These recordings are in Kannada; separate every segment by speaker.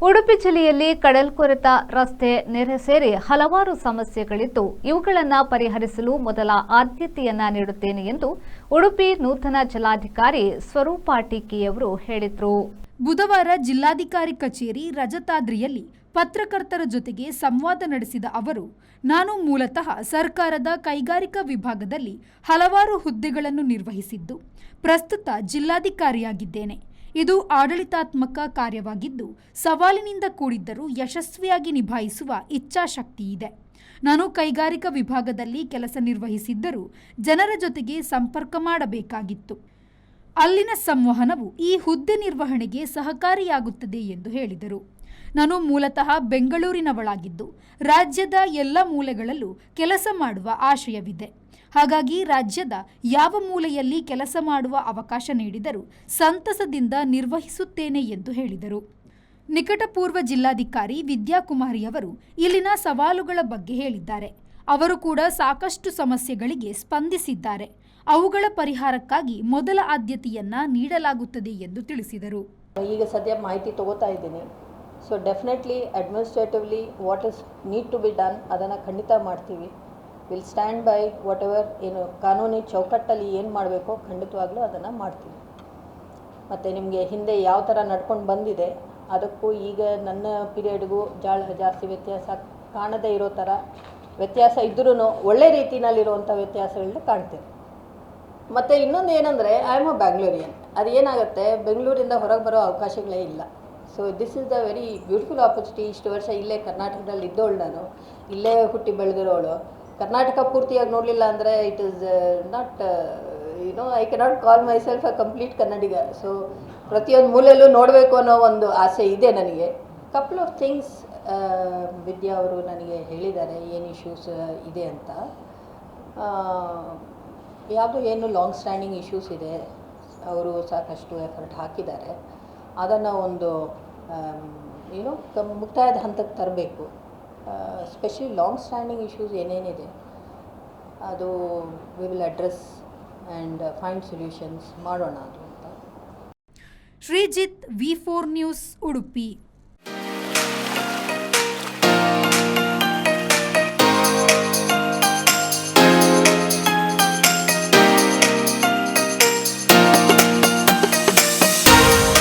Speaker 1: ಉಡುಪಿ ಜಿಲ್ಲೆಯಲ್ಲಿ ಕಡಲ್ಕೊರೆತ, ರಸ್ತೆ, ನೆರೆ ಸೇರಿ ಹಲವಾರು ಸಮಸ್ಯೆಗಳಿದ್ದು ಇವುಗಳನ್ನು ಪರಿಹರಿಸಲು ಮೊದಲ ಆದ್ಯತೆಯನ್ನ ನೀಡುತ್ತೇನೆ ಎಂದು ಉಡುಪಿ ನೂತನ ಜಿಲ್ಲಾಧಿಕಾರಿ ಸ್ವರೂಪ ಟಿಕೆಯವರು ಹೇಳಿದರು.
Speaker 2: ಬುಧವಾರ ಜಿಲ್ಲಾಧಿಕಾರಿ ಕಚೇರಿ ರಜತಾದ್ರಿಯಲ್ಲಿ ಪತ್ರಕರ್ತರ ಜೊತೆಗೆ ಸಂವಾದ ನಡೆಸಿದ ಅವರು, ನಾನು ಮೂಲತಃ ಸರ್ಕಾರದ ಕೈಗಾರಿಕಾ ವಿಭಾಗದಲ್ಲಿ ಹಲವಾರು ಹುದ್ದೆಗಳನ್ನು ನಿರ್ವಹಿಸಿದ್ದು ಪ್ರಸ್ತುತ ಜಿಲ್ಲಾಧಿಕಾರಿಯಾಗಿದ್ದೇನೆ. ಇದು ಆಡಳಿತಾತ್ಮಕ ಕಾರ್ಯವಾಗಿದ್ದು ಸವಾಲಿನಿಂದ ಕೂಡಿದ್ದರೂ ಯಶಸ್ವಿಯಾಗಿ ನಿಭಾಯಿಸುವ ಇಚ್ಛಾಶಕ್ತಿ ಇದೆ. ನಾನು ಕೈಗಾರಿಕಾ ವಿಭಾಗದಲ್ಲಿ ಕೆಲಸ ನಿರ್ವಹಿಸಿದ್ದರೂ ಜನರ ಜೊತೆಗೆ ಸಂಪರ್ಕ ಮಾಡಬೇಕಾಗಿತ್ತು. ಅಲ್ಲಿನ ಸಂವಹನವು ಈ ಹುದ್ದೆ ನಿರ್ವಹಣೆಗೆ ಸಹಕಾರಿಯಾಗುತ್ತದೆ ಎಂದು ಹೇಳಿದರು. ನಾನು ಮೂಲತಃ ಬೆಂಗಳೂರಿನವಳಾಗಿದ್ದು ರಾಜ್ಯದ ಎಲ್ಲ ಮೂಲೆಗಳಲ್ಲೂ ಕೆಲಸ ಮಾಡುವ ಆಶಯವಿದೆ. ಹಾಗಾಗಿ ರಾಜ್ಯದ ಯಾವ ಮೂಲೆಯಲ್ಲಿ ಕೆಲಸ ಮಾಡುವ ಅವಕಾಶ ನೀಡಿದರೂ ಸಂತಸದಿಂದ ನಿರ್ವಹಿಸುತ್ತೇನೆ ಎಂದು ಹೇಳಿದರು. ನಿಕಟಪೂರ್ವ ಜಿಲ್ಲಾಧಿಕಾರಿ ವಿದ್ಯಾಕುಮಾರಿಯವರು ಇಲ್ಲಿನ ಸವಾಲುಗಳ ಬಗ್ಗೆ ಹೇಳಿದ್ದಾರೆ. ಅವರು ಕೂಡ ಸಾಕಷ್ಟು ಸಮಸ್ಯೆಗಳಿಗೆ ಸ್ಪಂದಿಸಿದ್ದಾರೆ. ಅವುಗಳ ಪರಿಹಾರಕ್ಕಾಗಿ ಮೊದಲ ಆದ್ಯತೆಯನ್ನ ನೀಡಲಾಗುತ್ತದೆ ಎಂದು ತಿಳಿಸಿದರು.
Speaker 3: ಈಗ ಸದ್ಯ ಮಾಹಿತಿ ತಗೋತಾ ಇದ್ದೀನಿ. So definitely administratively what is need to be done ಅದನ್ನು ಖಂಡಿತ ಮಾಡ್ತೀವಿ. Will stand by whatever ಏನು ಕಾನೂನಿ ಚೌಕಟ್ಟಲ್ಲಿ ಏನು ಮಾಡಬೇಕೋ ಖಂಡಿತವಾಗ್ಲೂ ಅದನ್ನು ಮಾಡ್ತೀವಿ. ಮತ್ತು ನಿಮಗೆ ಹಿಂದೆ ಯಾವ ಥರ ನಡ್ಕೊಂಡು ಬಂದಿದೆ ಅದಕ್ಕೂ ಈಗ ನನ್ನ ಪೀರಿಯಡ್ಗೂ ಜಾಸ್ತಿ ವ್ಯತ್ಯಾಸ ಕಾಣದೇ ಇರೋ ಥರ ವ್ಯತ್ಯಾಸ ಇದ್ರೂ ಒಳ್ಳೆ ರೀತಿಯಲ್ಲಿರುವಂಥ ವ್ಯತ್ಯಾಸಗಳನ್ನ ಕಾಣ್ತೇವೆ. ಮತ್ತು ಇನ್ನೊಂದು ಏನಂದರೆ ಐ ಆಮ್ ಅ ಬ್ಯಾಂಗ್ಳೂರಿಯನ್. ಅದು ಏನಾಗುತ್ತೆ, ಬೆಂಗಳೂರಿಂದ ಹೊರಗೆ ಬರೋ ಅವಕಾಶಗಳೇ ಇಲ್ಲ. So this is the very beautiful opportunity. ಇಷ್ಟು ವರ್ಷ ಇಲ್ಲೇ ಕರ್ನಾಟಕದಲ್ಲಿ ಇದ್ದೋಳು, ನಾನು ಇಲ್ಲೇ ಹುಟ್ಟಿ ಬೆಳೆದಿರೋಳು. ಕರ್ನಾಟಕ ಪೂರ್ತಿಯಾಗಿ ನೋಡಲಿಲ್ಲ ಅಂದರೆ it is not I cannot call my self a complete Kannadiga. So ಪ್ರತಿಯೊಂದು ಮೂಲೆಯಲ್ಲೂ ನೋಡಬೇಕು ಅನ್ನೋ ಒಂದು ಆಸೆ ಇದೆ ನನಗೆ. ಕಪಲ್ ಆಫ್ ಥಿಂಗ್ಸ್ ವಿದ್ಯಾ ಅವರು ನನಗೆ ಹೇಳಿದ್ದಾರೆ ಏನು ಇಶ್ಯೂಸ್ ಇದೆ ಅಂತ. ಏನು ಲಾಂಗ್ ಸ್ಟ್ಯಾಂಡಿಂಗ್ ಇಶ್ಯೂಸ್ ಇದೆ, ಅವರು ಸಾಕಷ್ಟು ಎಫರ್ಟ್ ಹಾಕಿದ್ದಾರೆ. ಅದನ್ನು ಒಂದು ಮುಕ್ತಾಯದ ಹಂತಕ್ಕೆ ತರಬೇಕು. ಸ್ಪೆಷಲಿ ಲಾಂಗ್ ಸ್ಟ್ಯಾಂಡಿಂಗ್ ಇಶ್ಯೂಸ್ ಏನೇನಿದೆ ಅದು we will address and find solutions ಮಾಡೋಣ ಅದು ಅಂತ.
Speaker 2: Sreejith, V4 news, Udupi.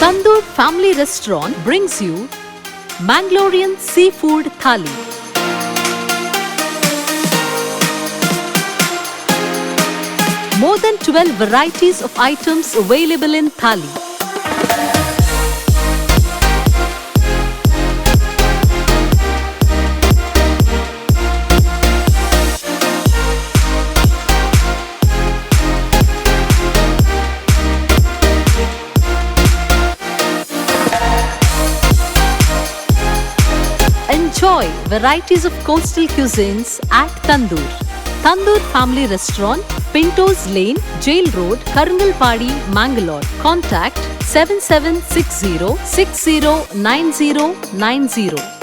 Speaker 4: Tandoor Family Restaurant brings you Mangalorean Seafood Thali. More than 12 varieties of items available in Thali. Enjoy varieties of coastal cuisines at Tandoor. Tandoor Family Restaurant, Pintos Lane, Jail Road, Karangalpadi, Mangalore. Contact 7760 609090.